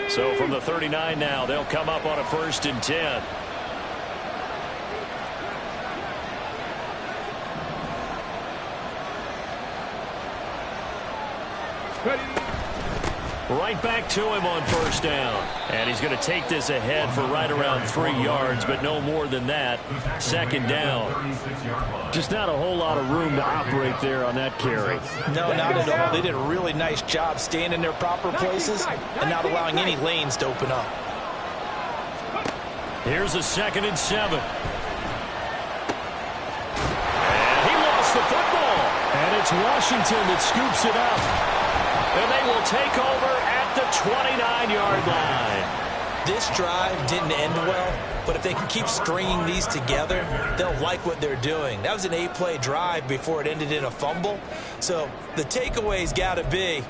So from the 39 now, they'll come up on a 1st and 10. Right back to him on 1st down. And he's going to take this ahead for right around 3 yards, but no more than that. 2nd down. Just not a whole lot of room to operate there on that carry. No, not at all. They did a really nice job staying in their proper places and not allowing any lanes to open up. Here's a 2nd and 7. And he lost the football. And it's Washington that scoops it up. And they will take over at the 29-yard line. This drive didn't end well, but if they can keep stringing these together, they'll like what they're doing. That was an 8-play drive before it ended in a fumble. So the takeaway's got to be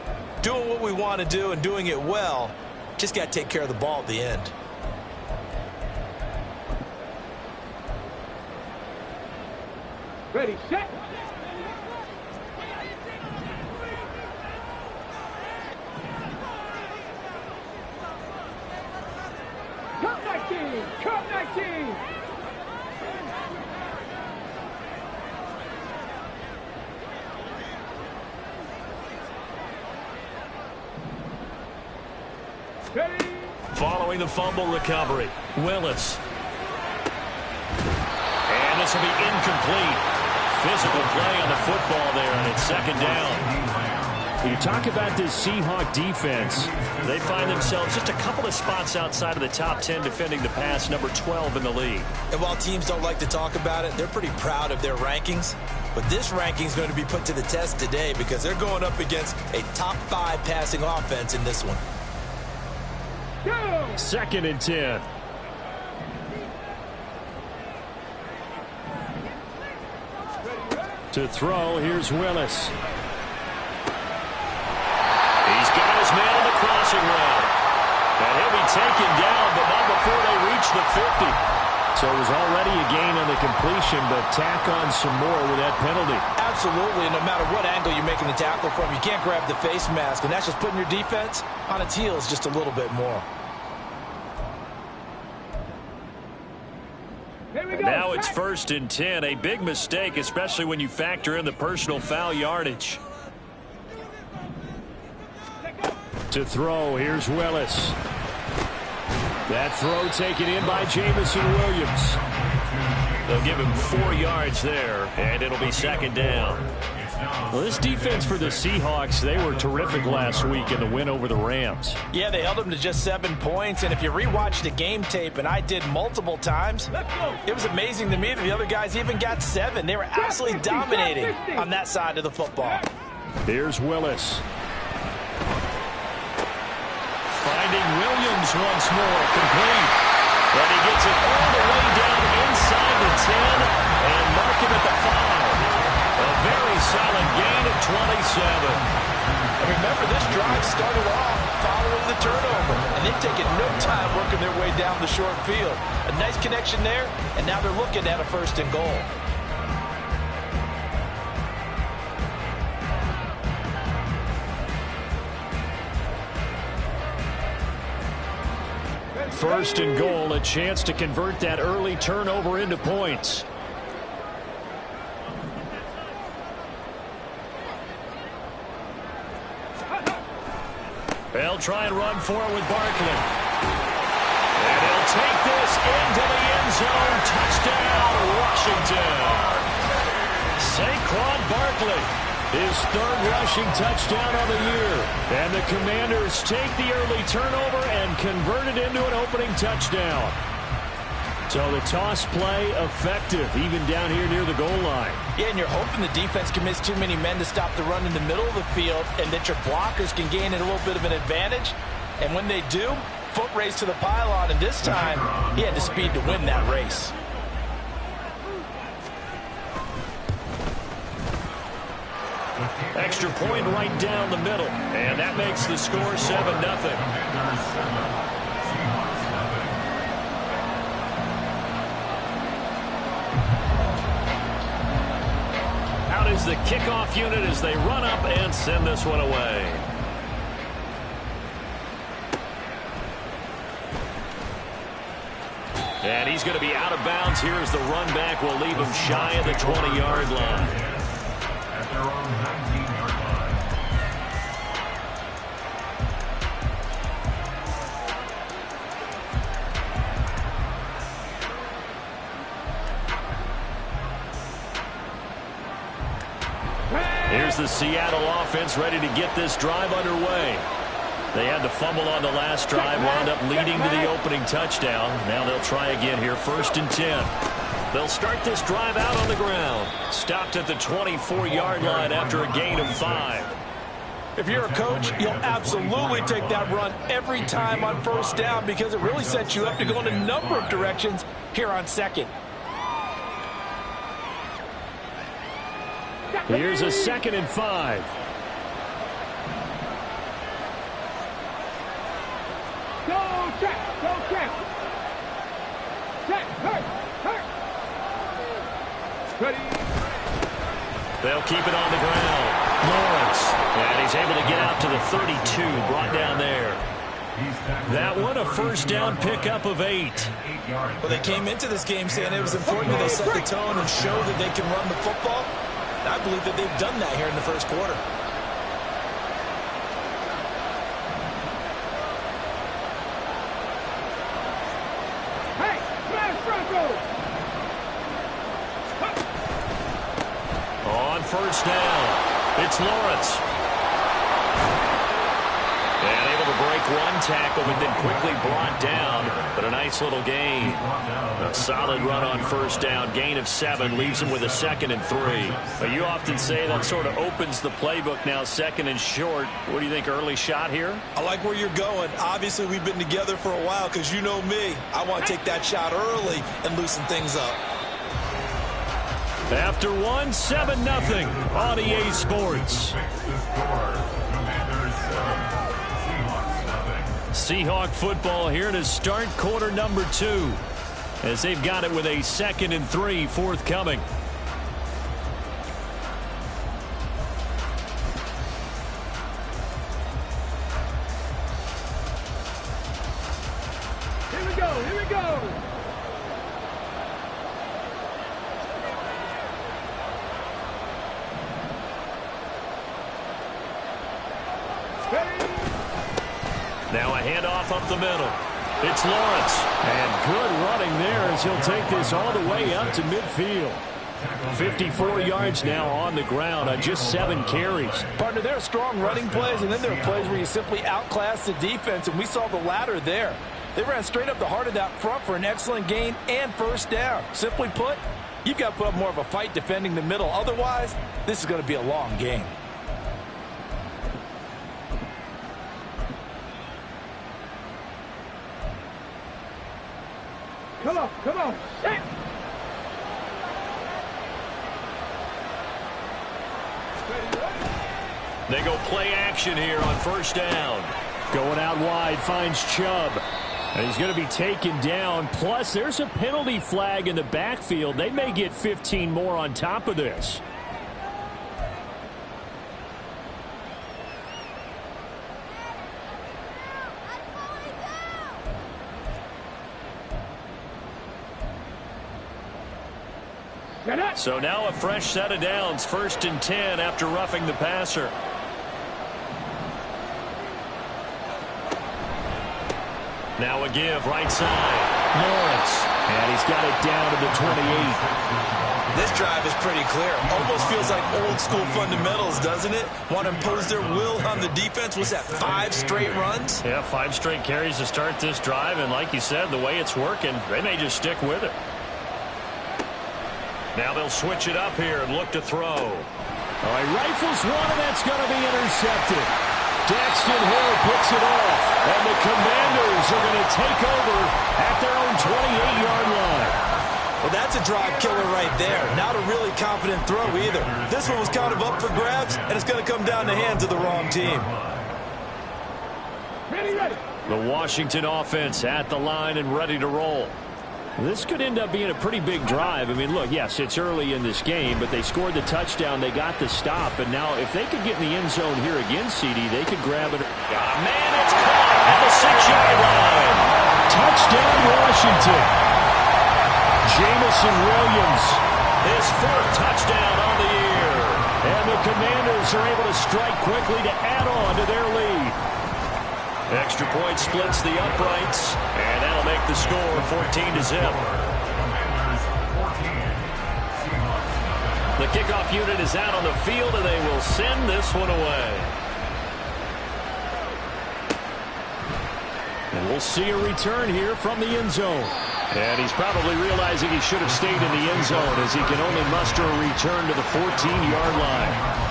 doing what we want to do and doing it well. Just got to take care of the ball at the end. Ready, set. Cut 19! Following the fumble recovery, Willis. And this will be incomplete. Physical play on the football there, and it's 2nd down. You talk about this Seahawk defense. They find themselves just a couple of spots outside of the top 10 defending the pass, number 12 in the league. And while teams don't like to talk about it, they're pretty proud of their rankings. But this ranking is going to be put to the test today because they're going up against a top 5 passing offense in this one. 2nd and 10. To throw, here's Willis. He's got his man on the crossing route. And he'll be taken down, but not before they reach the 50. So it was already a gain on the completion, but tack on some more with that penalty. Absolutely, and no matter what angle you're making the tackle from, you can't grab the face mask, and that's just putting your defense on its heels just a little bit more. Now it's 1st and 10, a big mistake, especially when you factor in the personal foul yardage. To throw, here's Willis. That throw taken in by Jamison Williams. They'll give him 4 yards there, and it'll be 2nd down. Well, this defense for the Seahawks, they were terrific last week in the win over the Rams. Yeah, they held them to just 7 points, and if you rewatch the game tape, and I did multiple times, it was amazing to me that the other guys even got 7. They were absolutely dominating on that side of the football. Here's Willis. Finding Williams once more, complete. And he gets it all the way down inside the 10 and mark him at the 5. A very solid gain of 27. And remember, this drive started off following the turnover, and they've taken no time working their way down the short field. A nice connection there, and now they're looking at a 1st and goal. First and goal, a chance to convert that early turnover into points. They'll try and run for it with Barkley. And he'll take this into the end zone. Touchdown, Washington. Saquon Barkley, his 3rd rushing touchdown of the year. And the Commanders take the early turnover and convert it into an opening touchdown. So the toss play effective, even down here near the goal line. Yeah, and you're hoping the defense commits too many men to stop the run in the middle of the field and that your blockers can gain a little bit of an advantage. And when they do, foot race to the pylon, and this time he had the speed to win that race. Extra point right down the middle. And that makes the score 7-0. Out is the kickoff unit as they run up and send this one away. And he's going to be out of bounds here as the run back will leave him shy of the 20-yard line. At their own 19-yard line. Here's the Seattle offense ready to get this drive underway. They had the fumble on the last drive, wound up leading to the opening touchdown. Now they'll try again here, 1st and 10. They'll start this drive out on the ground. Stopped at the 24-yard line after a gain of 5. If you're a coach, you'll absolutely take that run every time on 1st down because it really sets you up to go in a number of directions here on 2nd. Here's a 2nd and 5. Go check, go check. Check, hurt, hurt. Ready. They'll keep it on the ground. Lawrence, and he's able to get out to the 32, brought down there. That one, a 1st down pickup of 8. Well, they came into this game saying it was important that they set the tone and show that they can run the football. I believe that they've done that here in the 1st quarter. Hey, smash Broncos! On 1st down, it's Lawrence. And able to break one tackle, but then quickly brought down. But a nice little gain. A solid run on 1st down. Gain of 7 leaves him with a 2nd and 3. But you often say that sort of opens the playbook now, 2nd and short. What do you think, early shot here? I like where you're going. Obviously, we've been together for a while because you know me. I want to take that shot early and loosen things up. After 1, 7-0 on EA Sports. Seahawk football here to start quarter number 2 as they've got it with a 2nd and 3 forthcoming. Here we go, here we go. Ready. Now a handoff up the middle. It's Lawrence. And good running there as he'll take this all the way up to midfield. 54 yards now on the ground on just 7 carries. Partner, there are strong running plays, and then there are plays where you simply outclass the defense, and we saw the latter there. They ran straight up the heart of that front for an excellent gain and 1st down. Simply put, you've got to put up more of a fight defending the middle. Otherwise, this is going to be a long game. Come on, come on. Hey. They go play action here on 1st down. Going out wide, finds Chubb. And he's going to be taken down. Plus, there's a penalty flag in the backfield. They may get 15 more on top of this. So now a fresh set of downs, 1st and 10 after roughing the passer. Now a give, right side. Lawrence, and he's got it down to the 28. This drive is pretty clear. Almost feels like old school fundamentals, doesn't it? Want to impose their will on the defense. Was that 5 straight runs? Yeah, 5 straight carries to start this drive, and like you said, the way it's working, they may just stick with it. Now they'll switch it up here and look to throw. All right, rifles one, and that's going to be intercepted. Daxton Hill picks it off, and the Commanders are going to take over at their own 28-yard line. Well, that's a drive killer right there. Not a really confident throw either. This one was kind of up for grabs, and it's going to come down the hands of the wrong team. Ready, ready. The Washington offense at the line and ready to roll. This could end up being a pretty big drive. I mean, look, yes, it's early in this game, but they scored the touchdown. They got the stop. And now if they could get in the end zone here again, CD, they could grab it. Man, it's caught at the 6-yard line. Touchdown, Washington. Jameson Williams, his 4th touchdown on the year. And the Commanders are able to strike quickly to add on to their lead. Extra point splits the uprights, and that'll make the score 14-0. The kickoff unit is out on the field, and they will send this one away. And we'll see a return here from the end zone. And he's probably realizing he should have stayed in the end zone as he can only muster a return to the 14-yard line.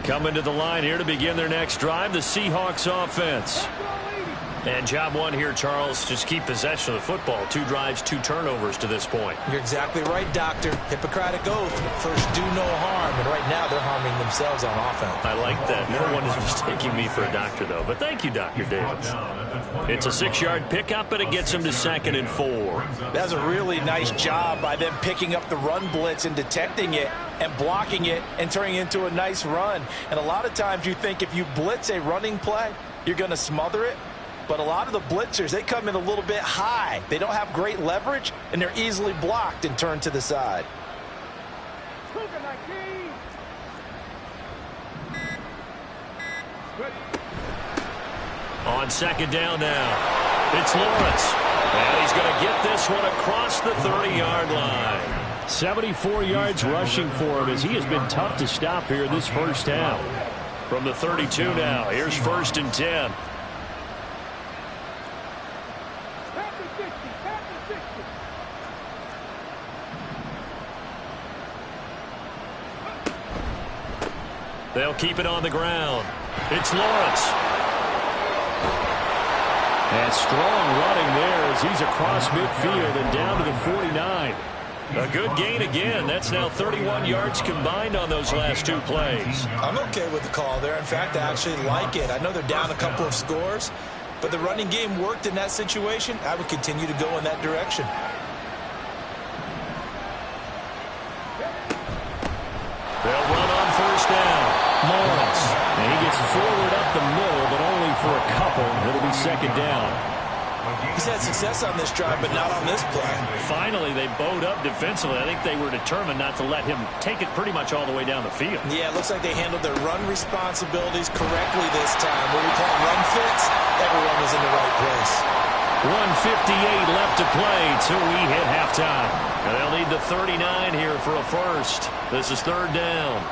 Coming to the line here to begin their next drive, the Seahawks offense. And job one here, Charles, just keep possession of the football. 2 drives, 2 turnovers to this point. You're exactly right, Doctor. Hippocratic oath. First, do no harm. And right now, they're harming themselves on offense. I like that. No one is mistaking me for a doctor, though. But thank you, Dr. Davis. It's a 6-yard pickup, and it them to 2nd and 4. That's a really nice job by them picking up the run blitz and detecting it and blocking it and turning it into a nice run. And a lot of times you think if you blitz a running play, you're going to smother it. But a lot of the blitzers, they come in a little bit high. They don't have great leverage, and they're easily blocked and turned to the side. On 2nd down now, it's Lawrence. And he's going to get this one across the 30-yard line. 74 yards rushing for him as he has been tough to stop here in this first half. From the 32 now, here's 1st and 10. They'll keep it on the ground. It's Lawrence. And strong running there as he's across midfield and down to the 49. A good gain again. That's now 31 yards combined on those last 2 plays. I'm okay with the call there. In fact, I actually like it. I know they're down a couple of scores, but the running game worked in that situation. I would continue to go in that direction. They'll run on 1st down. Lawrence. And he gets forward up the middle, but only for a couple. It'll be 2nd down. He's had success on this drive, but not on this play. Finally, they bowed up defensively. I think they were determined not to let him take it pretty much all the way down the field. Yeah, it looks like they handled their run responsibilities correctly this time. What we call run fits, everyone was in the right place. 1:58 left to play till we hit halftime. And they'll need the 39 here for a first. This is 3rd down.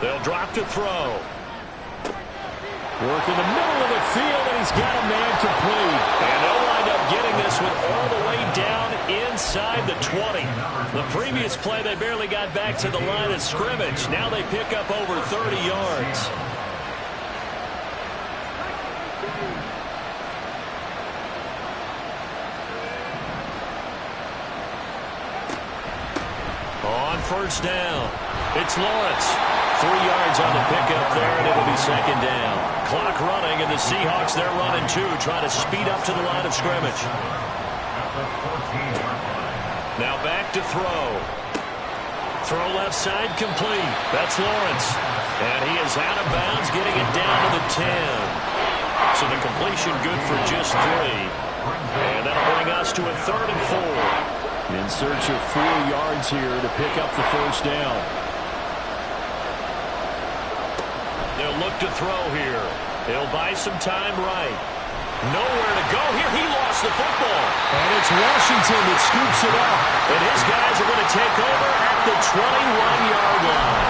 They'll drop to throw. Work in the middle of the field, and he's got a man complete. And they'll wind up getting this one all the way down inside the 20. The previous play, they barely got back to the line of scrimmage. Now they pick up over 30 yards. On 1st down, it's Lawrence. 3 yards on the pickup there, and it'll be 2nd down. Clock running, and the Seahawks, they're running 2, trying to speed up to the line of scrimmage. Now back to throw. Throw left side complete. That's Lawrence. And he is out of bounds, getting it down to the 10. So the completion good for just 3. And that'll bring us to a 3rd and 4. In search of 4 yards here to pick up the 1st down. They'll look to throw here. They'll buy some time right. Nowhere to go here. He lost the football. And it's Washington that scoops it up. And his guys are going to take over at the 21-yard line.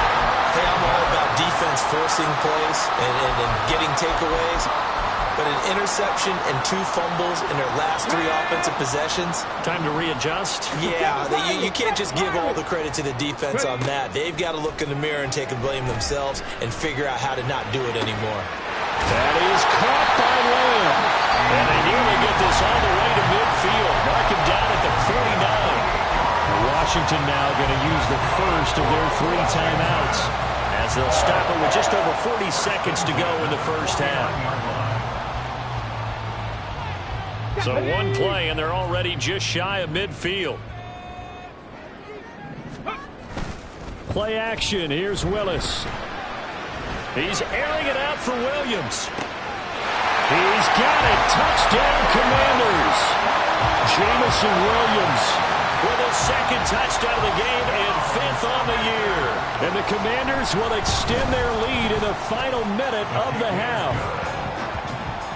Hey, I'm all about defense forcing plays and getting takeaways. But an interception and 2 fumbles in their last 3 offensive possessions. Time to readjust? Yeah, you can't just give all the credit to the defense on that. They've got to look in the mirror and take the blame themselves and figure out how to not do it anymore. That is caught by Lamb. And they nearly get this all the way to midfield. Mark him down at the Washington now going to use the first of their 3 timeouts as they'll stop it with just over 40 seconds to go in the first half. So one play, and they're already just shy of midfield. Play action. Here's Willis. He's airing it out for Williams. He's got it. Touchdown, Commanders. Jamison Williams with his 2nd touchdown of the game and 5th on the year. And the Commanders will extend their lead in the final minute of the half.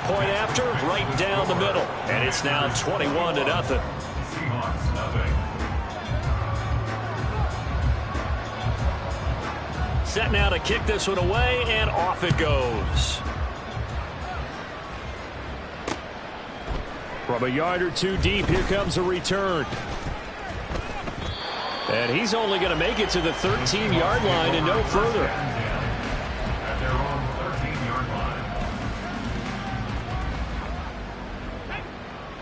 Point after, right down the middle. And it's now 21-0. Seahawks nothing. Set now to kick this one away, and off it goes. From a yard or 2 deep, here comes a return. And he's only going to make it to the 13-yard line and no further. At their own 13-yard line.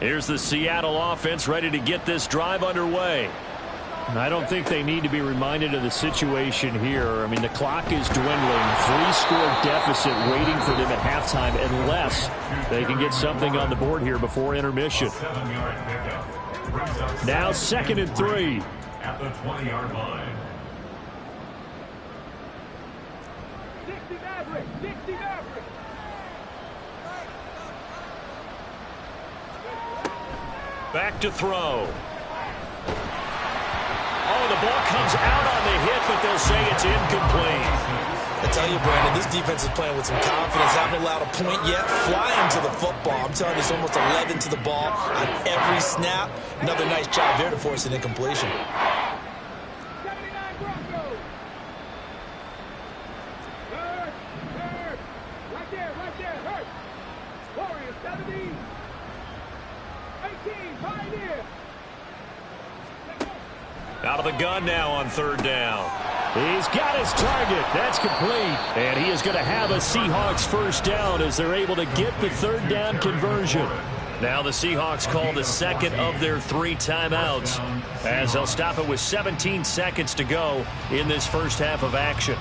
Here's the Seattle offense ready to get this drive underway. I don't think they need to be reminded of the situation here. I mean, the clock is dwindling. 3-score deficit waiting for them at halftime unless they can get something on the board here before intermission. 7-yard pickup. Brings up Now 2nd and 3. at the 20-yard line. 60 Maverick, 60 Maverick. Back to throw. Oh, the ball comes out on the hit, but they'll say it's incomplete. I tell you, Brandon, this defense is playing with some confidence. Haven't allowed a point yet. Flying to the football. I'm telling you, it's almost 11 to the ball on every snap. Another nice job there to force an incompletion. 79 Broncos. Hurt. Right there. Hurt. Warriors, 70. 18, Pioneer. Out of the gun now on 3rd down. He's got his target. That's complete. And he is going to have a Seahawks first down as they're able to get the 3rd down conversion. Now the Seahawks call the 2nd of their 3 timeouts as they'll stop it with 17 seconds to go in this first half of action.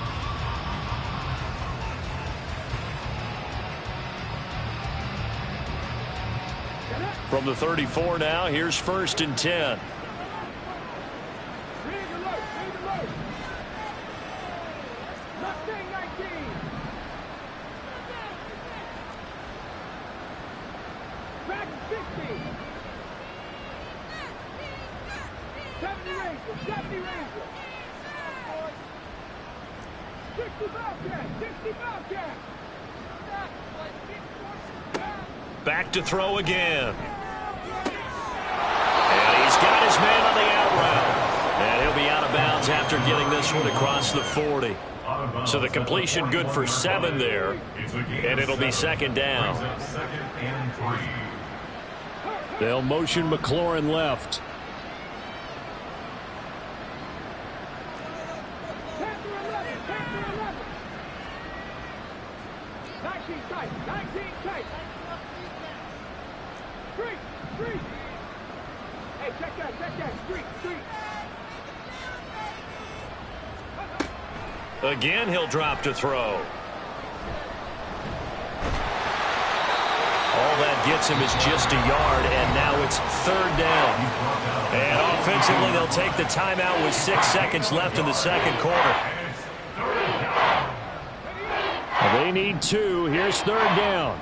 From the 34 now, here's 1st and 10. Mustang 19. Back 60. 70 Ranger. 60 Bobcat. Back to throw again. And he's got his man on the out route. And he'll be out of bounds after getting this one across the 40. So the completion good for 7 there. And it'll be 2nd down. They'll motion McLaurin left. Hey, check that. Street. Again, he'll drop to throw. All that gets him is just a yard, and now it's 3rd down. And offensively, they'll take the timeout with 6 seconds left in the 2nd quarter. They need 2. Here's 3rd down.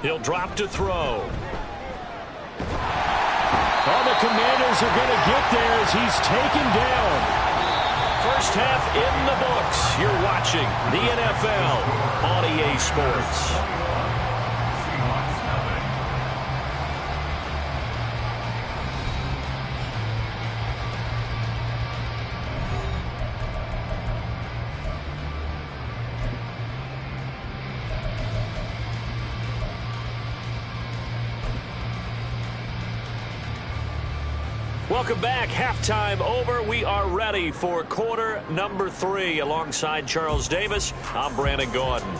He'll drop to throw. Oh, the Commanders are going to get there as he's taken down. First half in the books. You're watching the NFL on EA Sports. Welcome back. Halftime over. We are ready for quarter number 3. Alongside Charles Davis, I'm Brandon Gordon.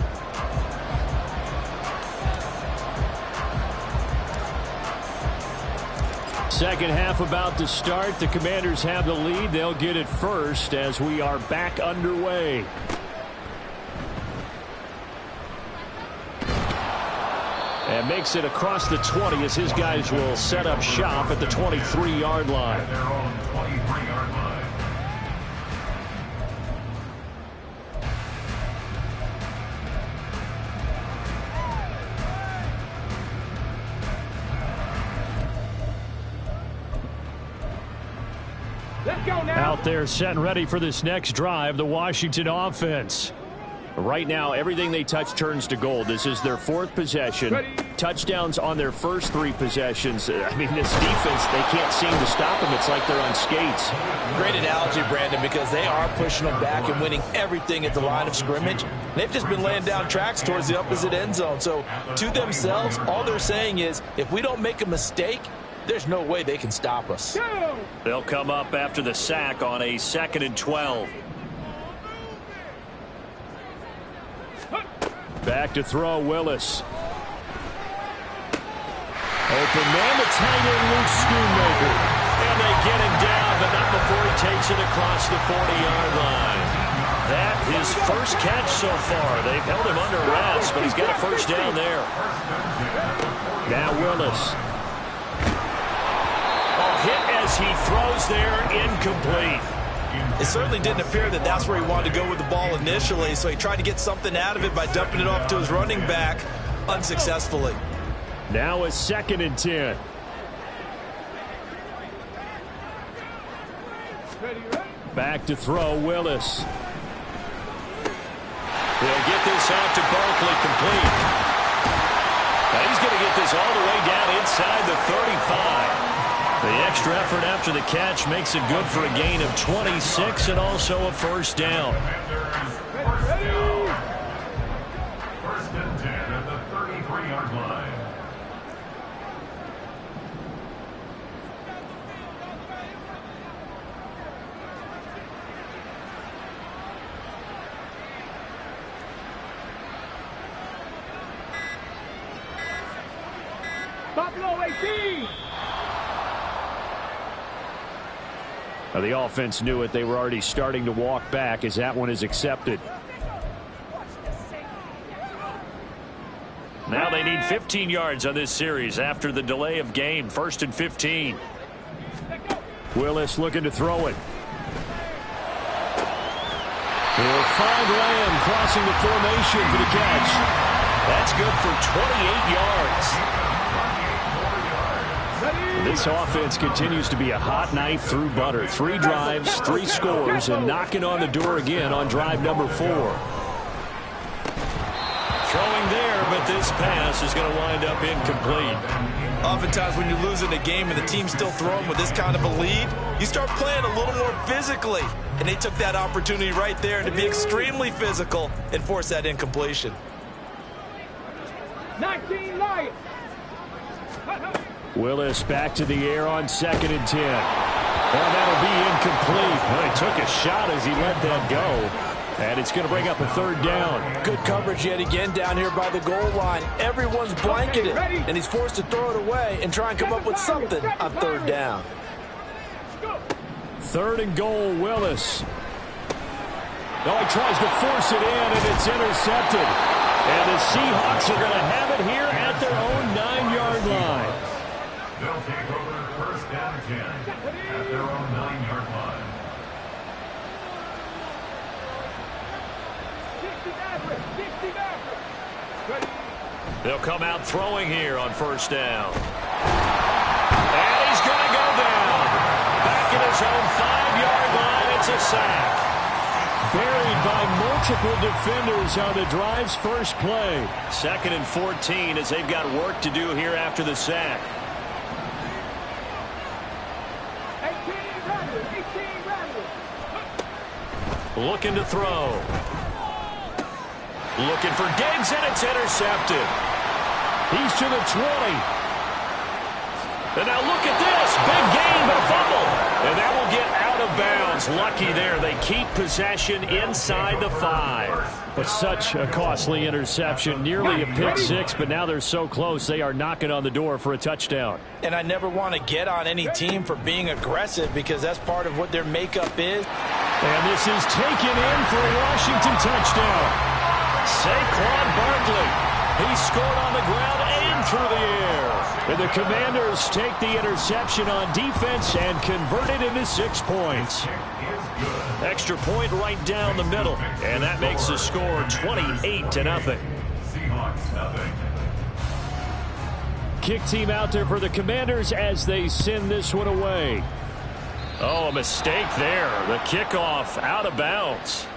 Second half about to start. The Commanders have the lead. They'll get it first as we are back underway. And makes it across the 20 as his guys will set up shop at the 23-yard line. At their own 23-yard line. Let's go now. Out there set and ready for this next drive, the Washington offense. Right now, everything they touch turns to gold. This is their 4th possession. Ready. Touchdowns on their first 3 possessions. I mean, this defense, they can't seem to stop them. It's like they're on skates. Great analogy, Brandon, because they are pushing them back and winning everything at the line of scrimmage. They've just been laying down tracks towards the opposite end zone. So to themselves, all they're saying is, if we don't make a mistake, there's no way they can stop us. Go. They'll come up after the sack on a 2nd and 12. Back to throw, Willis. Open man, the tight end, Luke Schoonmaker. And they get him down, but not before he takes it across the 40-yard line. That his first catch so far. They've held him under wraps, but he's got a first down there. Now Willis. Hit as he throws there, incomplete. It certainly didn't appear that that's where he wanted to go with the ball initially, so he tried to get something out of it by dumping it off to his running back unsuccessfully. Now a 2nd and 10. Back to throw, Willis. He'll get this out to Barkley, complete. Now he's going to get this all the way down inside the 35. The extra effort after the catch makes it good for a gain of 26 and also a first down. First down. 1st and 10 at the 33-yard line. Buffalo 18. Now the offense knew it. They were already starting to walk back as that one is accepted. Now they need 15 yards on this series after the delay of game. 1st and 15. Willis looking to throw it. He'll find Lamb crossing the formation for the catch. That's good for 28 yards. This offense continues to be a hot knife through butter. 3 drives, 3 scores, and knocking on the door again on drive number 4. Throwing there, but this pass is going to wind up incomplete. Oftentimes when you're losing a game and the team's still throwing with this kind of a lead, you start playing a little more physically. And they took that opportunity right there to be extremely physical and force that incompletion. 19 Lions. Willis back to the air on 2nd and 10. Well, that'll be incomplete. Well, he took a shot as he let that go. And it's going to bring up a 3rd down. Good coverage yet again down here by the goal line. Everyone's blanketed, and he's forced to throw it away and try and come up with something on 3rd down. 3rd and goal, Willis. Oh, he tries to force it in, and it's intercepted. And the Seahawks are going to have it here at their own 9-yard line. They'll take over 1st and 10 at their own 9-yard line. They'll come out throwing here on 1st down. And he's going to go down. Back at his own 5-yard line, it's a sack. Buried by multiple defenders on the drive's first play. 2nd and 14 as they've got work to do here after the sack. 18 Looking to throw. Looking for Diggs, and it's intercepted. He's to the 20. And now look at this. Big gain, but a fumble. And that will get out of bounds. Lucky there. They keep possession inside the 5. But such a costly interception. Nearly a pick six, but now they're so close. They are knocking on the door for a touchdown. And I never want to get on any team for being aggressive because that's part of what their makeup is. And this is taken in for a Washington touchdown. Saquon Barkley. He scored on the ground and through the air. And the Commanders take the interception on defense and convert it into 6 points. Extra point right down the middle. And that makes the score 28-0. Kick team out there for the Commanders as they send this one away. Oh, a mistake there. The kickoff out of bounds.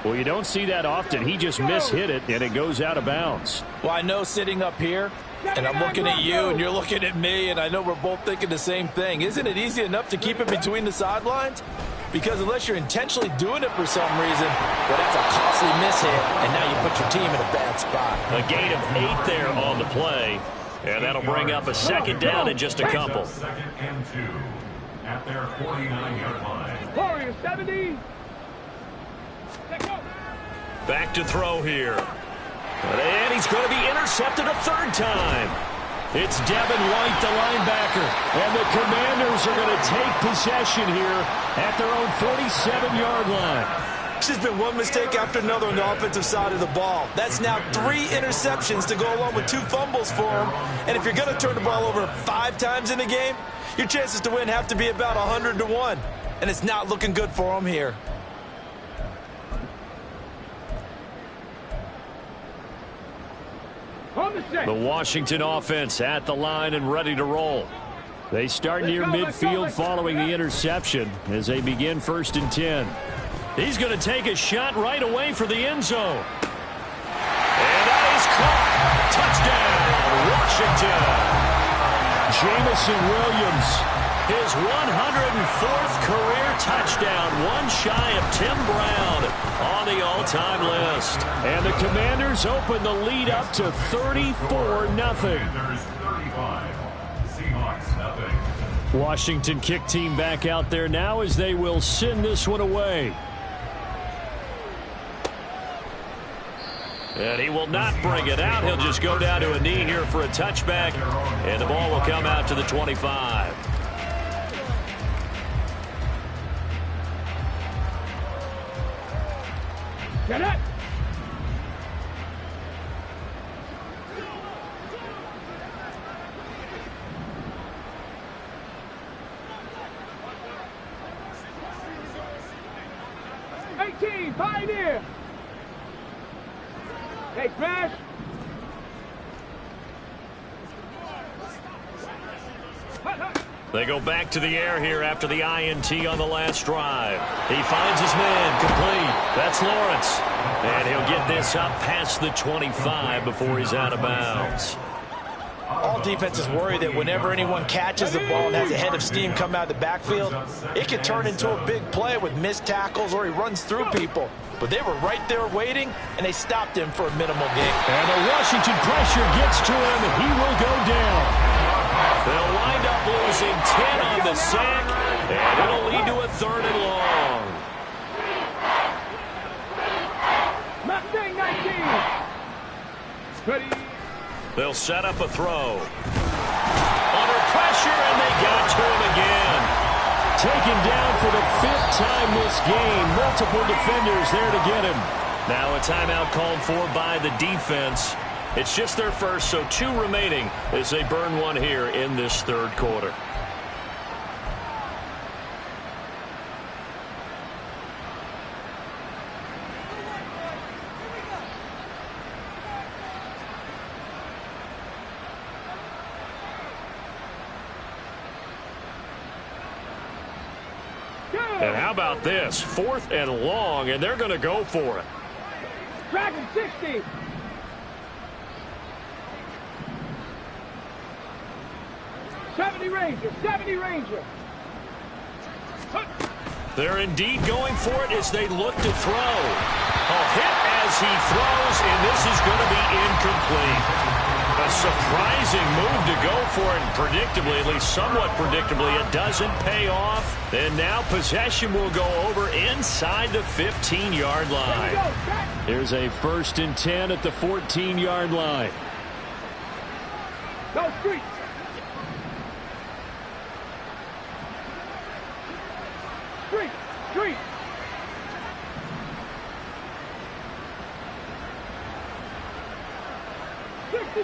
Well, you don't see that often. He just mishit it, and it goes out of bounds. Well, I know sitting up here, and I'm looking at you, and you're looking at me, and I know we're both thinking the same thing. Isn't it easy enough to keep it between the sidelines? Because unless you're intentionally doing it for some reason, well, that's a costly mishit, and now you put your team in a bad spot. A gain of 8 there on the play, and that'll bring up a second down in just a couple. Second and 2 at their 49-yard line. Warriors 70. Back to throw here. And he's going to be intercepted a third time. It's Devin White, the linebacker. And the Commanders are going to take possession here at their own 47-yard line. There's been one mistake after another on the offensive side of the ball. That's now 3 interceptions to go along with 2 fumbles for him. And if you're going to turn the ball over 5 times in a game, your chances to win have to be about 100-1. And it's not looking good for him here. The Washington offense at the line and ready to roll. They start near midfield following the interception as they begin 1st and 10. He's going to take a shot right away for the end zone. And that is caught. Touchdown, Washington. Jamison Williams, his 104th career touchdown, one shy of Tim Brown on the all-time list. And the Commanders open the lead up to 34-0. Washington kick team back out there now as they will send this one away. And he will not bring it out. He'll just go down to a knee here for a touchback. And the ball will come out to the 25. Get it. Pioneer. Hey, Crash. They go back to the air here after the INT on the last drive. He finds his man complete. That's Lawrence. And he'll get this up past the 25 before he's out of bounds. All defenses worry that whenever anyone catches the ball and has a head of steam come out of the backfield, it could turn into a big play with missed tackles or he runs through people. But they were right there waiting, and they stopped him for a minimal gain. And the Washington pressure gets to him, and he will go down. They'll wind up losing 10 on the sack, and it'll lead to a 3rd and long. Mustang 19. Ready. They'll set up a throw. Under pressure, and they got to him again. Taken down for the 5th time this game. Multiple defenders there to get him. Now a timeout called for by the defense. It's just their first, so 2 remaining as they burn one here in this 3rd quarter. And how about this? 4th and long, and they're going to go for it. Dragon 60. '70 Ranger. They're indeed going for it as they look to throw. A hit as he throws, and this is going to be incomplete. A A surprising move to go for it, and predictably, at least somewhat predictably, it doesn't pay off. And now possession will go over inside the 15-yard line. Here's a 1st and 10 at the 14-yard line. Go street. Street. Street.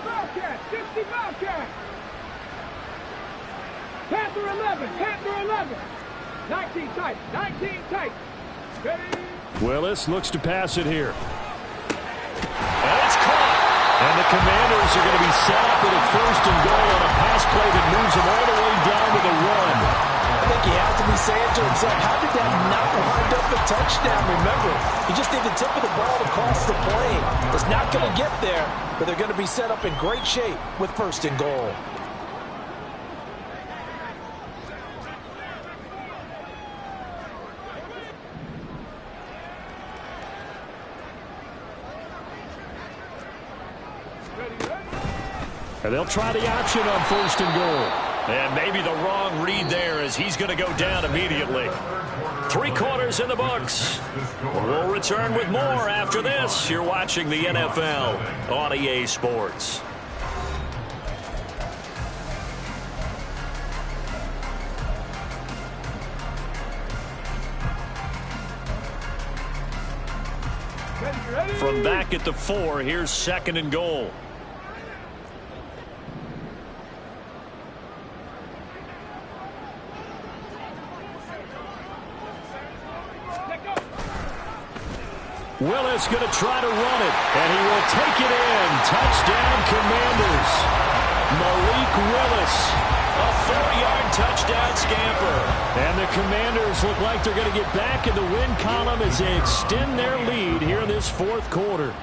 Bobcat, 60 Bobcat. Panther 11, Panther 11. 19 tight, 19 tight. Ready? Willis looks to pass it here. And it's caught. And the Commanders are going to be set up with a 1st and goal on a pass play that moves them all the way down to the 1. I think he has to be saying to himself, how did that not wind up a touchdown? Remember, you just need the tip of the ball to cross the plane. It's not going to get there, but they're going to be set up in great shape with 1st and goal. And they'll try the option on 1st and goal. And maybe the wrong read there as he's going to go down immediately. 3 quarters in the books. We'll return with more after this. You're watching the NFL on EA Sports. From back at the 4, here's 2nd and goal. Willis going to try to run it, and he will take it in. Touchdown, Commanders. Malik Willis, a 4-yard touchdown scamper. And the Commanders look like they're going to get back in the win column as they extend their lead here in this 4th quarter.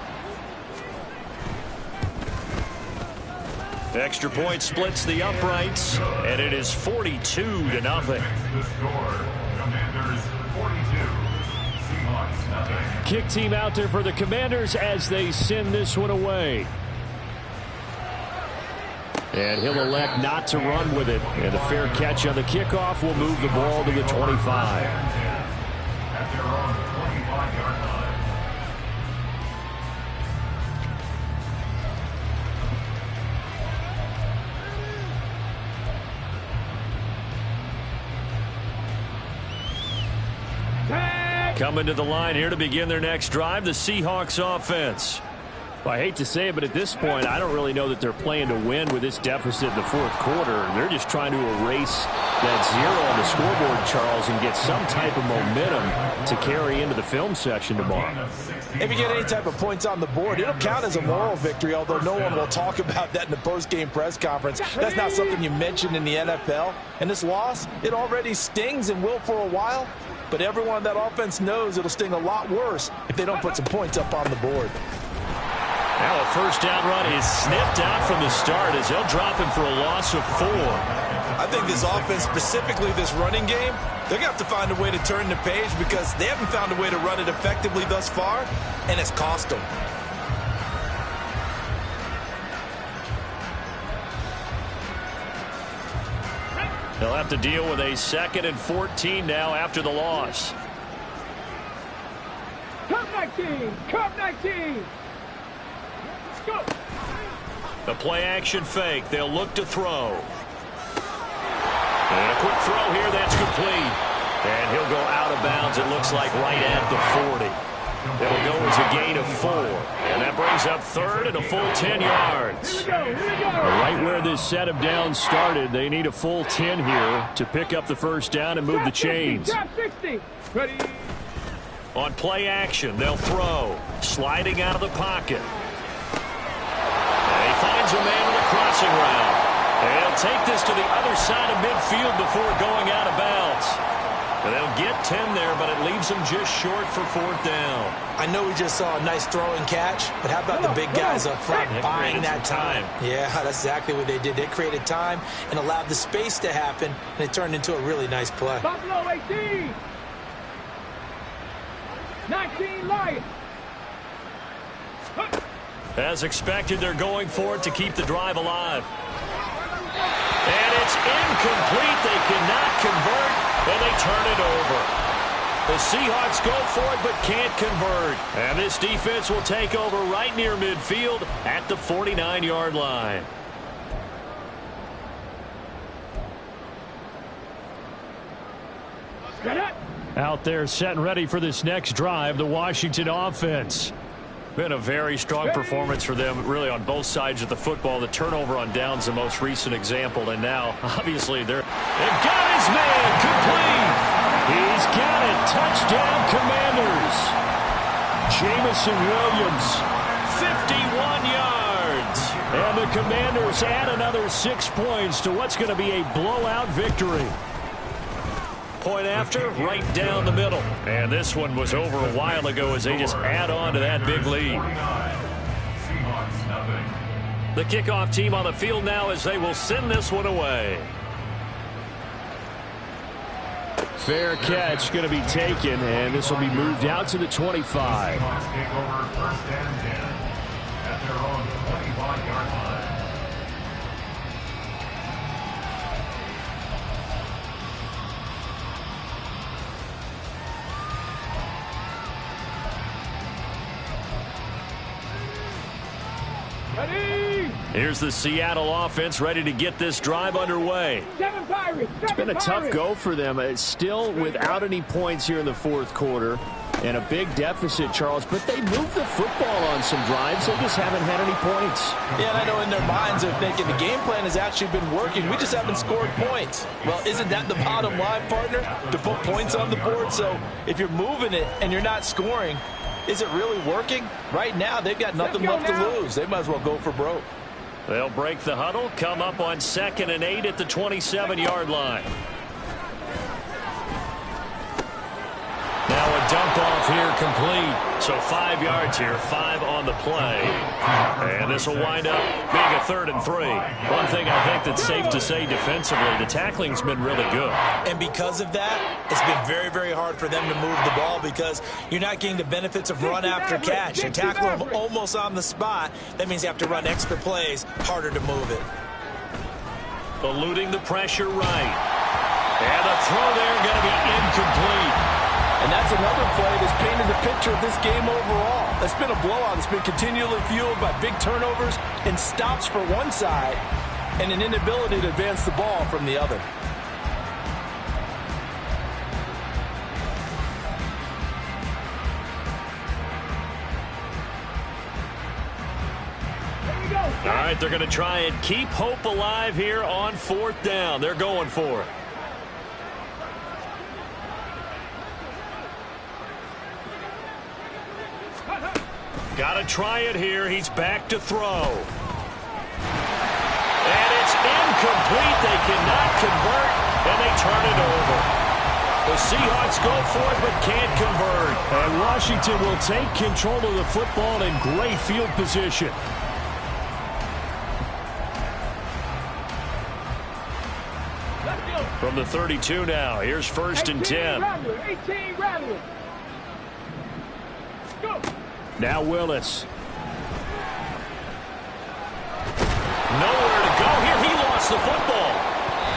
Extra point splits the uprights, and it is 42-0. Commanders 42. Kick team out there for the Commanders as they send this one away. And he'll elect not to run with it. And a fair catch on the kickoff will move the ball to the 25. At their own 25-yard line. Coming to the line here to begin their next drive, the Seahawks offense. Well, I hate to say it, but at this point, I don't really know that they're playing to win with this deficit in the 4th quarter. They're just trying to erase that 0 on the scoreboard, Charles, and get some type of momentum to carry into the film section tomorrow. If you get any type of points on the board, it'll count as a moral victory, although no one will talk about that in the post-game press conference. That's not something you mention in the NFL. And this loss, it already stings and will for a while. But everyone on that offense knows it'll sting a lot worse if they don't put some points up on the board. Now a 1st down run is sniffed out from the start as they'll drop him for a loss of 4. I think this offense, specifically this running game, they're going to have to find a way to turn the page because they haven't found a way to run it effectively thus far, and it's cost them. They'll have to deal with a 2nd and 14 now after the loss. Cup 19, Cup 19. Go. The play action fake. They'll look to throw. And a quick throw here. That's complete. And he'll go out of bounds, it looks like, right at the 40. It'll go as a gain of 4. And that brings up 3rd and a full 10 yards. Here we go. Right where this set of downs started, they need a full 10 here to pick up the 1st down and move the chains. Top 60. Ready. On play action, they'll throw. Sliding out of the pocket. And he finds a man with a crossing route. And he'll take this to the other side of midfield before going out of bounds. And they'll get 10 there, but it leaves them just short for 4th down. I know we just saw a nice throwing catch, but how about the big guys up front buying that time? Yeah, that's exactly what they did. They created time and allowed the space to happen, and it turned into a really nice play. Buffalo 18. 19 Lions. As expected, they're going for it to keep the drive alive. And it's incomplete. They cannot convert, and they turn it over. The Seahawks go for it but can't convert. And this defense will take over right near midfield at the 49-yard line. Out there set and ready for this next drive, the Washington offense. Been a very strong performance for them, really, on both sides of the football. The turnover on downs, the most recent example, and now, obviously, they've got his man complete. He's got it. Touchdown, Commanders. Jamison Williams, 51 yards. And the Commanders add another 6 points to what's going to be a blowout victory. Point after, right down the middle. And this one was over a while ago as they just add on to that big lead. The kickoff team on the field now as they will send this one away. Fair catch going to be taken, and this will be moved out to the 25. Here's the Seattle offense ready to get this drive underway. It's been a tough go for them. It's still without any points here in the fourth quarter and a big deficit, Charles, but they moved the football on some drives. They just haven't had any points. Yeah, and I know in their minds they're thinking the game plan has actually been working. We just haven't scored points. Well, isn't that the bottom line, partner? To put points on the board. So if you're moving it and you're not scoring, is it really working? Right now, they've got nothing left to lose. They might as well go for broke. They'll break the huddle, come up on 2nd and 8 at the 27-yard line. Now a dump off here complete. So 5 yards here, 5 on the play. And this will wind up being a 3rd and 3. One thing I think that's safe to say defensively, the tackling's been really good. And because of that, it's been very, very hard for them to move the ball because you're not getting the benefits of run after catch. You tackle them almost on the spot. That means you have to run extra plays, harder to move it. Eluding the pressure right. And the throw there going to be incomplete. And that's another play that's painted the picture of this game overall. That's been a blowout. It's been continually fueled by big turnovers and stops for one side and an inability to advance the ball from the other. All right, they're going to try and keep hope alive here on 4th down. They're going for it. Got to try it here. He's back to throw. And it's incomplete. They cannot convert, and they turn it over. The Seahawks go for it but can't convert. And Washington will take control of the football in great field position. From the 32 now, here's 1st and 10. 18 Rattler. Go. Now Willis. Nowhere to go here. He lost the football.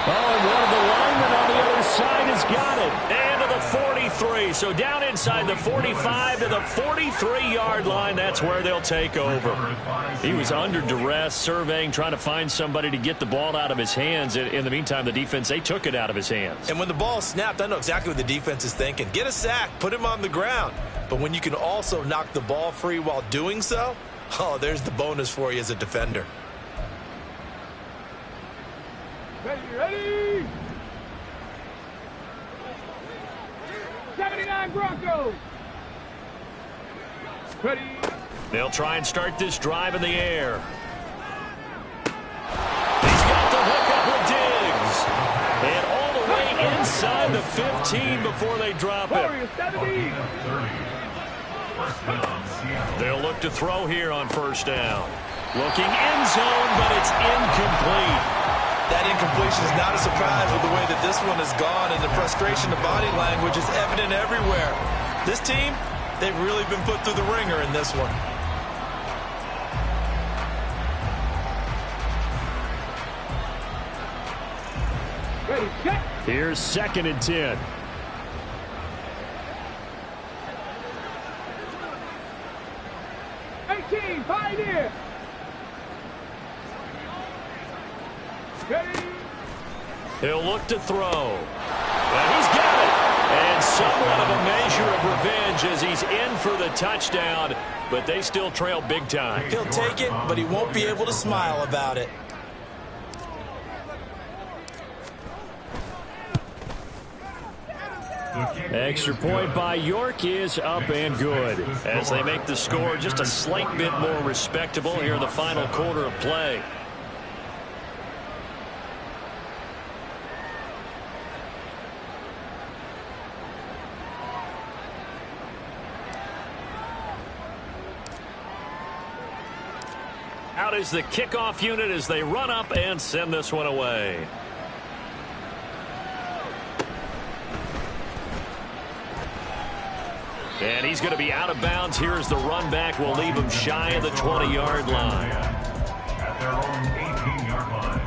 Oh, and one of the linemen on the other side has got it. And to the 43. So down inside the 45 to the 43-yard line. That's where they'll take over. He was under duress, surveying, trying to find somebody to get the ball out of his hands. In the meantime, the defense, they took it out of his hands. And when the ball snapped, I know exactly what the defense is thinking. Get a sack. Put him on the ground. But when you can also knock the ball free while doing so, oh, there's the bonus for you as a defender. Ready. 79 Broncos. Ready. They'll try and start this drive in the air. He's got the hook up with Diggs. And all the way inside the 15 before they drop it. They'll look to throw here on 1st down. Looking end zone, but it's incomplete. That incompletion is not a surprise with the way that this one has gone, and the frustration of body language is evident everywhere. This team, they've really been put through the ringer in this one. ready, set. Here's 2nd and 10. Pioneer. Ready. He'll look to throw. And he's got it. And somewhat of a measure of revenge as he's in for the touchdown, but they still trail big time. He'll take it, but he won't be able to smile about it. Extra point by York is up and good as they make the score just a slight bit more respectable here in the final quarter of play. Out is the kickoff unit as they run up and send this one away. And he's going to be out of bounds. Here's the run back. We'll leave him shy of the 20-yard line. At their own 18-yard line.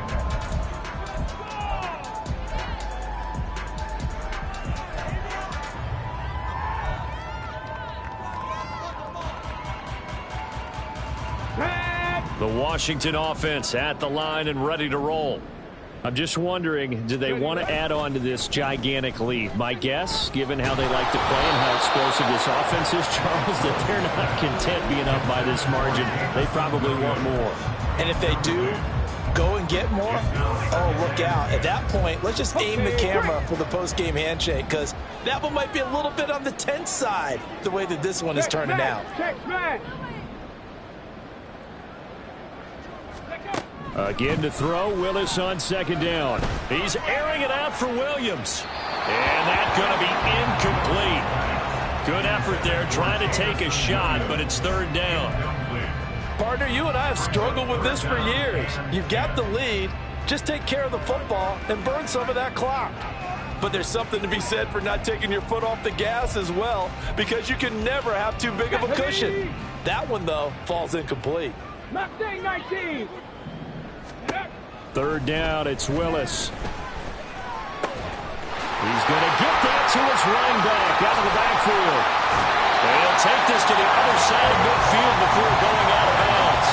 The Washington offense at the line and ready to roll. I'm just wondering, do they want to add on to this gigantic lead? My guess, given how they like to play and how explosive this offense is, Charles, that they're not content being up by this margin. They probably want more. And if they do go and get more, oh, look out. At that point, let's just aim the camera for the post-game handshake, because that one might be a little bit on the tense side, the way that this one is turning out. Again to throw, Willis on 2nd down. He's airing it out for Williams. And that's going to be incomplete. Good effort there, trying to take a shot, but it's 3rd down. Partner, you and I have struggled with this for years. You've got the lead. Just take care of the football and burn some of that clock. But there's something to be said for not taking your foot off the gas as well, because you can never have too big of a cushion. That one, though, falls incomplete. Mustang 19. 3rd down, it's Willis. He's going to get that to his running back out of the backfield. And he'll take this to the other side of midfield before going out of bounds.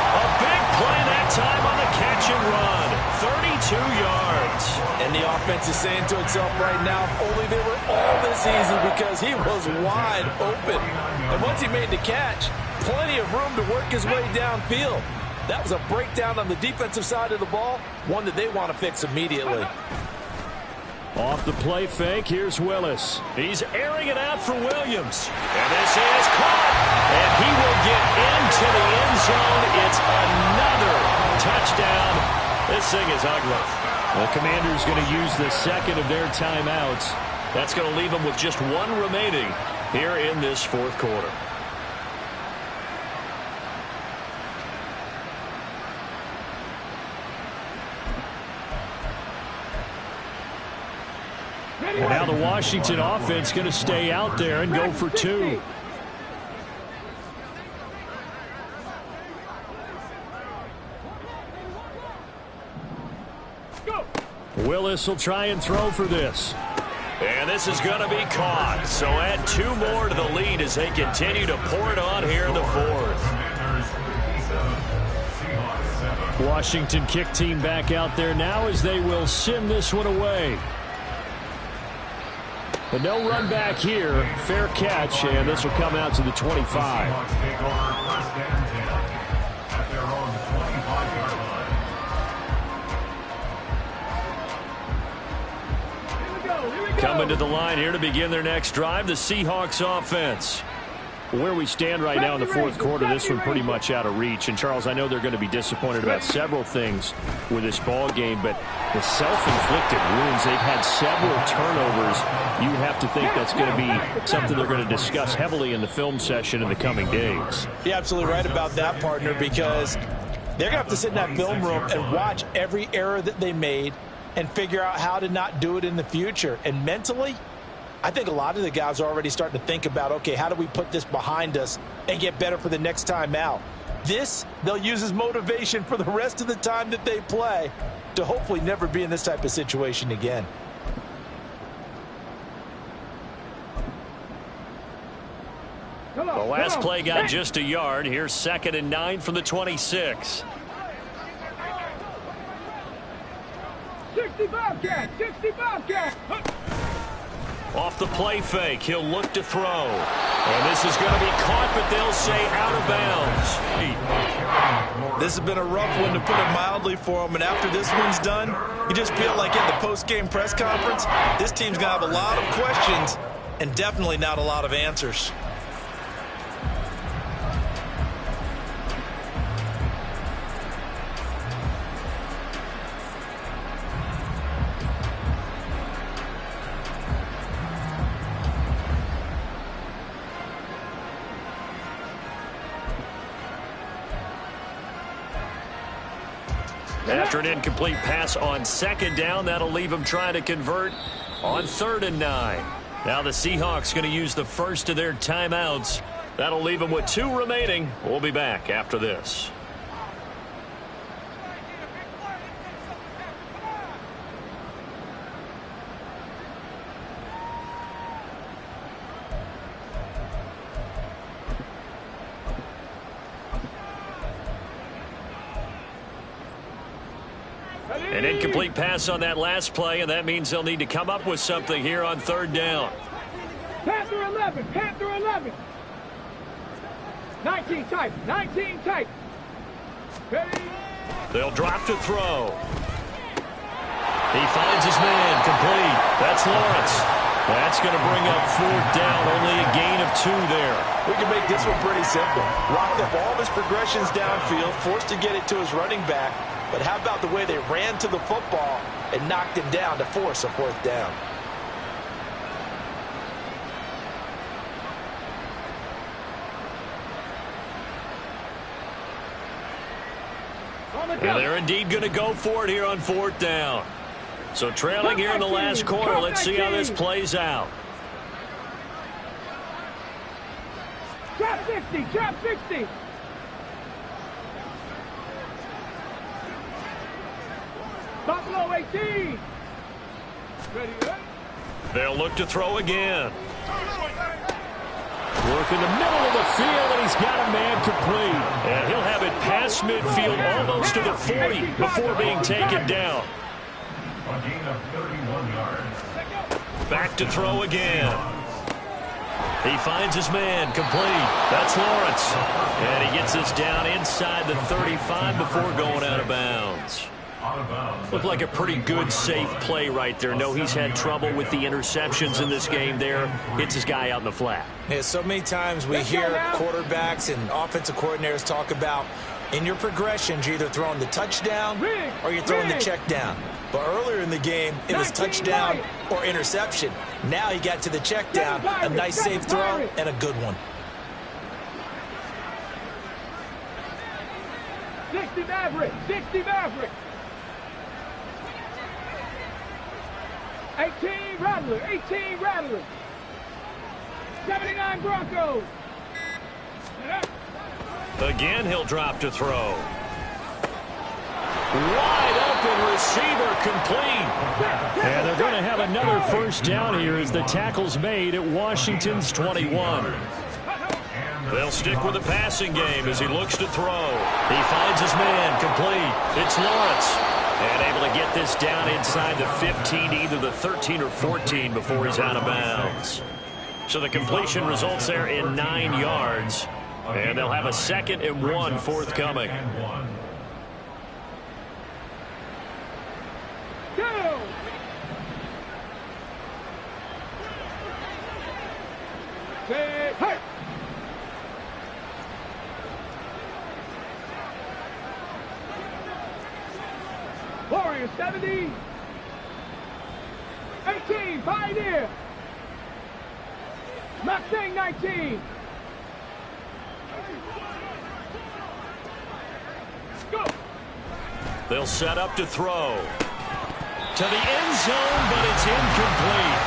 A big play that time on the catch and run. 32 yards. And the offense is saying to itself right now, if only they were all this easy, because he was wide open. And once he made the catch, plenty of room to work his way downfield. That was a breakdown on the defensive side of the ball, one that they want to fix immediately. Off the play fake, here's Willis. He's airing it out for Williams. And this is caught. And he will get into the end zone. It's another touchdown. This thing is ugly. The Commanders going to use the 2nd of their timeouts. That's going to leave them with just 1 remaining here in this 4th quarter. And now the Washington offense going to stay out there and go for 2. Willis will try and throw for this. And this is going to be caught. So add 2 more to the lead as they continue to pour it on here in the 4th. Washington kick team back out there now as they will send this one away. But no run back here. Fair catch, and this will come out to the 25. Coming to the line here to begin their next drive, the Seahawks offense. Where we stand right now in the 4th quarter, this one pretty much out of reach. And, Charles, I know they're going to be disappointed about several things with this ball game, but the self-inflicted wounds, they've had several turnovers. You have to think that's going to be something they're going to discuss heavily in the film session in the coming days. You're absolutely right about that, partner, because they're going to have to sit in that film room and watch every error that they made and figure out how to not do it in the future. And mentally, I think a lot of the guys are already starting to think about, okay, how do we put this behind us and get better for the next time out? This, they'll use as motivation for the rest of the time that they play to hopefully never be in this type of situation again. The last play got just a yard. Here's 2nd and 9 from the 26. 65 cat, 65 cat. Off the play fake, he'll look to throw. And this is going to be caught, but they'll say out of bounds. This has been a rough one, to put it mildly, for him. And after this one's done, you just feel like in the post-game press conference, this team's going to have a lot of questions and definitely not a lot of answers. After an incomplete pass on 2nd down, that'll leave him trying to convert on 3rd and 9. Now the Seahawks going to use the first of their timeouts. That'll leave them with 2 remaining. We'll be back after this. An incomplete pass on that last play, and that means they'll need to come up with something here on 3rd down. Panther 11, Panther 11. 19 tight, 19 tight. Ready? They'll drop to throw. He finds his man, complete. That's Lawrence. That's going to bring up 4th down, only a gain of 2 there. We can make this one pretty simple. Locked up all of his progressions downfield, forced to get it to his running back. But how about the way they ran to the football and knocked him down to force a 4th down? And they're indeed going to go for it here on 4th down. So trailing here in the last quarter, let's see how this plays out. Trap 60, trap 60. Buffalo 18. Ready, ready. They'll look to throw again. Work in the middle of the field, and he's got a man complete. And he'll have it past midfield, almost to the 40, before being taken down. A gain of 31 yards. Back to throw again. He finds his man, complete. That's Lawrence. And he gets this down inside the 35 before going out of bounds. Looked like a pretty good, safe play right there. No, he's had trouble with the interceptions in this game there. Hits his guy out in the flat. Yeah, so many times we hear quarterbacks and offensive coordinators talk about in your progressions, you're either throwing the touchdown or you're throwing the check down. But earlier in the game, it was touchdown or interception. Now he got to the check down, a nice safe throw, and a good one. 60 Maverick, 60 Maverick. 18 Rattler, 18 Rattler. 79 Broncos. Again, he'll drop to throw. Wide open receiver, complete. And they're going to have another 1st down here as the tackle's made at Washington's 21. They'll stick with the passing game as he looks to throw. He finds his man, complete. It's Lawrence. And able to get this down inside the 15, either the 13 or 14 before he's out of bounds. So the completion results there in 9 yards. And they'll have a 2nd and 1 forthcoming. Go! Say, hey! Warriors 70. 18, Pioneer. Mustang 19. Go! They'll set up to throw. To the end zone, but it's incomplete.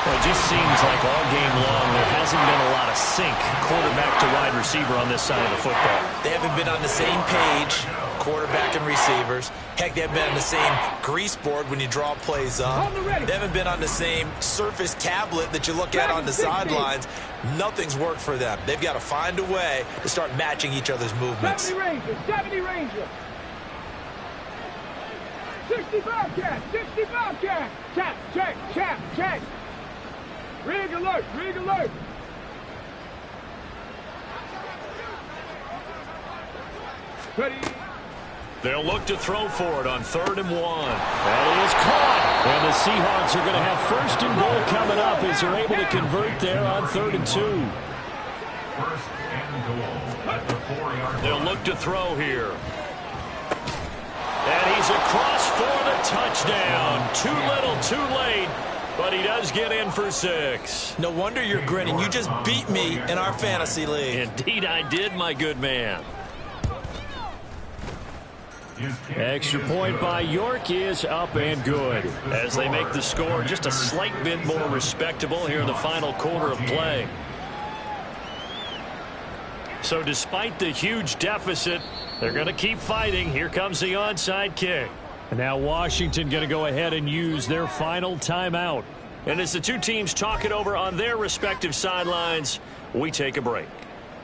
Well, it just seems like all game long there hasn't been a lot of sync quarterback to wide receiver on this side of the football. They haven't been on the same page, quarterback and receivers. Heck, they haven't been on the same grease board when you draw plays up. They haven't been on the same Surface tablet that you look at on the sidelines. Nothing's worked for them. They've got to find a way to start matching each other's movements. 70 Ranger. 65 cat, 65 cat. Tap, check, tap, check. Rig alert, rig alert. Ready. They'll look to throw for it on 3rd and 1. That is caught. And the Seahawks are going to have 1st and goal coming up as they're able to convert there on 3rd and 2. 1st and goal at the 4-yard line. They'll look to throw here. And he's across for the touchdown. Too little, too late. But he does get in for 6. No wonder you're grinning. You just beat me in our fantasy league. Indeed I did, my good man. Extra point by York is up and good as they make the score just a slight bit more respectable here in the final quarter of play. So despite the huge deficit, they're going to keep fighting. Here comes the onside kick. And now Washington going to go ahead and use their final timeout. And as the two teams talk it over on their respective sidelines, we take a break.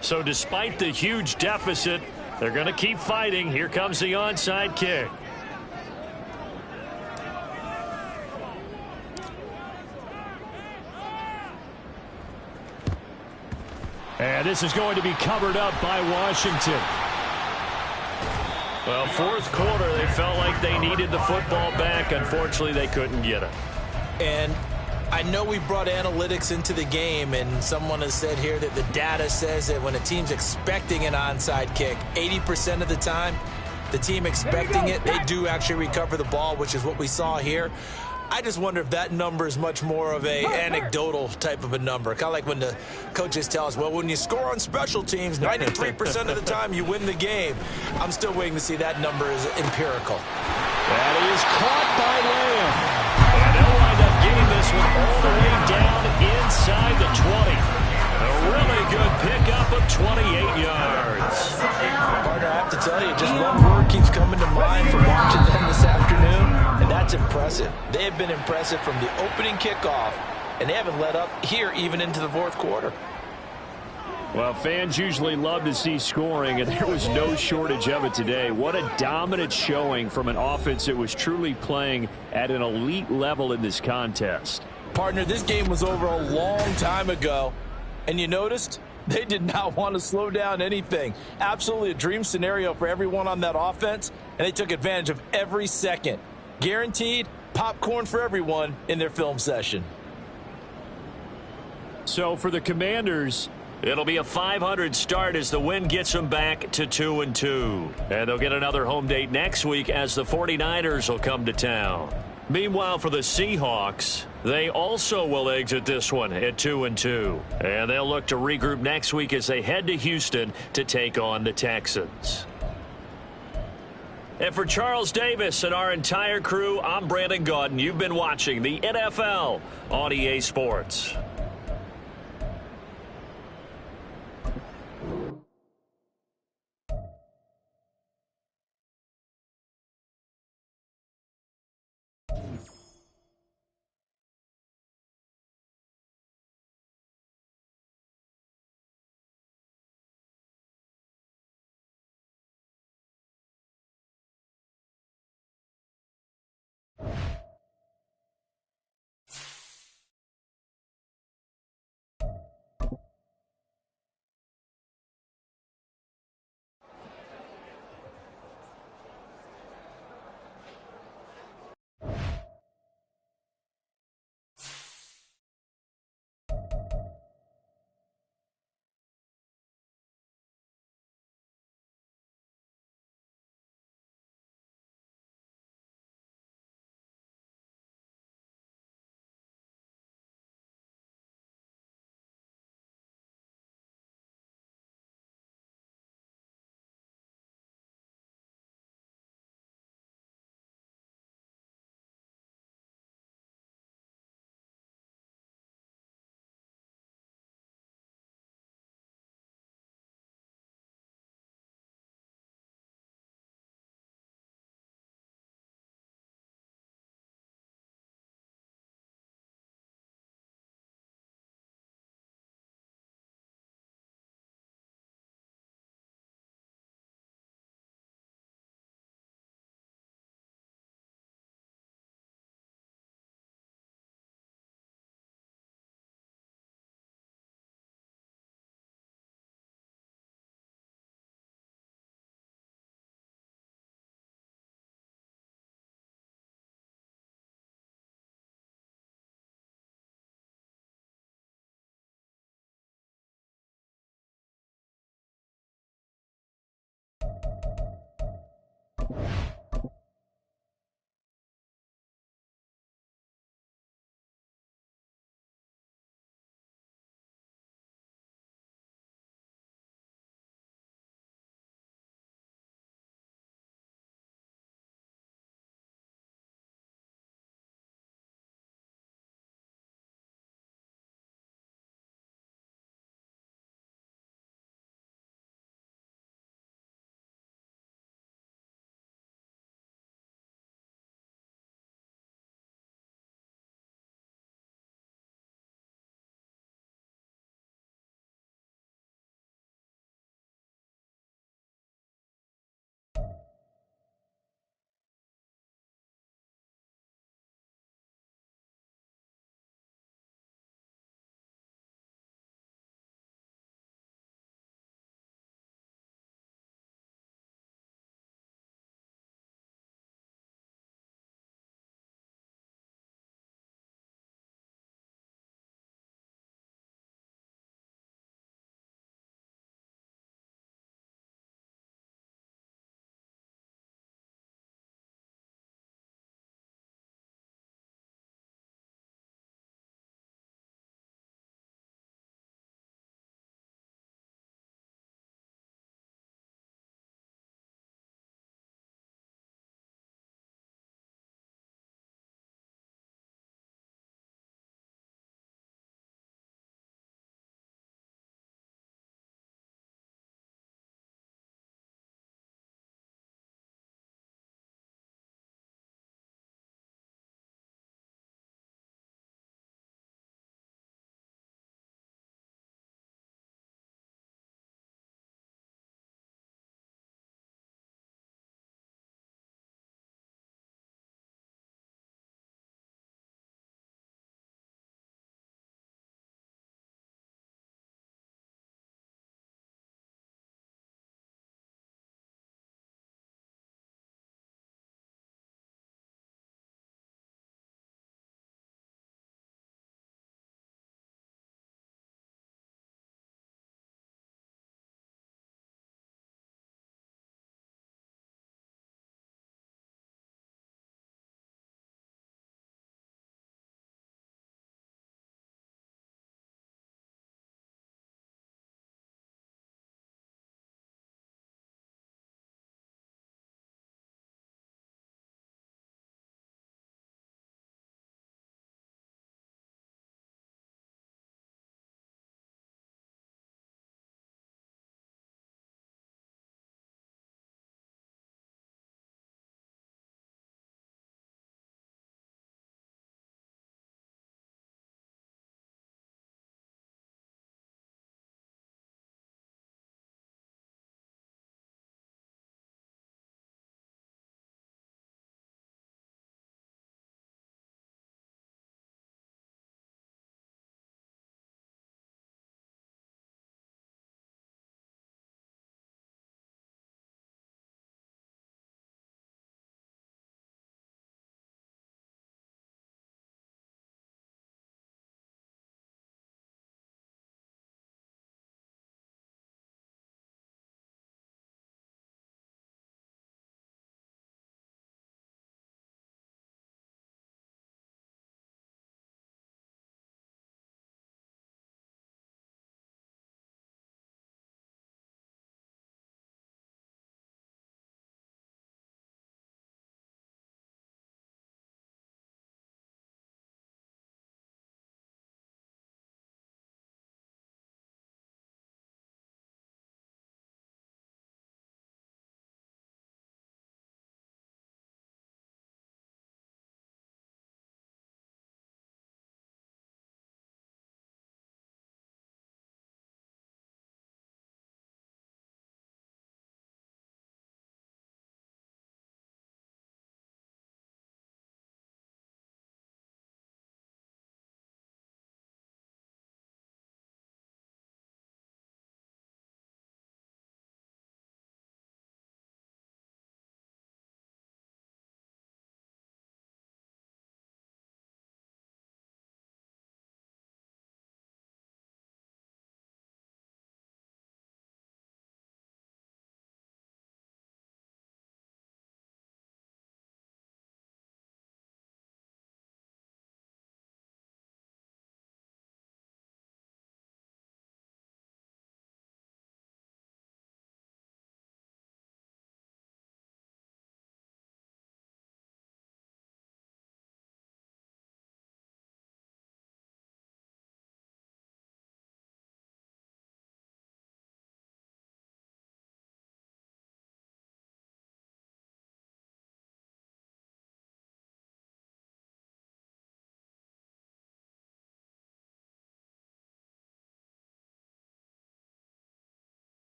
So despite the huge deficit, they're going to keep fighting. Here comes the onside kick. And this is going to be covered up by Washington. Well, 4th quarter, they felt like they needed the football back. Unfortunately, they couldn't get it. And I know we brought analytics into the game, and someone has said here that the data says that when a team's expecting an onside kick, 80% of the time, the team expecting it, they do actually recover the ball, which is what we saw here. I just wonder if that number is much more of a anecdotal type of a number. Kind of like when the coaches tell us, well, when you score on special teams, 93% of the time you win the game. I'm still waiting to see that number is empirical. That is caught by Lamb. And they'll wind up getting this one all the way down inside the 20. A really good pickup of 28 yards. Partner, I have to tell you, just one word keeps coming to mind from watching them this afternoon, and that's impressive. They have been impressive from the opening kickoff, and they haven't let up here even into the 4th quarter. Well, fans usually love to see scoring, and there was no shortage of it today. What a dominant showing from an offense that was truly playing at an elite level in this contest. Partner, this game was over a long time ago, and you noticed they did not want to slow down anything. Absolutely a dream scenario for everyone on that offense, and they took advantage of every second. Guaranteed popcorn for everyone in their film session. So for the Commanders, it'll be a 500 start as the win gets them back to 2-2. And they'll get another home date next week as the 49ers will come to town. Meanwhile, for the Seahawks, they also will exit this one at 2-2. And they'll look to regroup next week as they head to Houston to take on the Texans. And for Charles Davis and our entire crew, I'm Brandon Gaudin. You've been watching the NFL on EA Sports. go.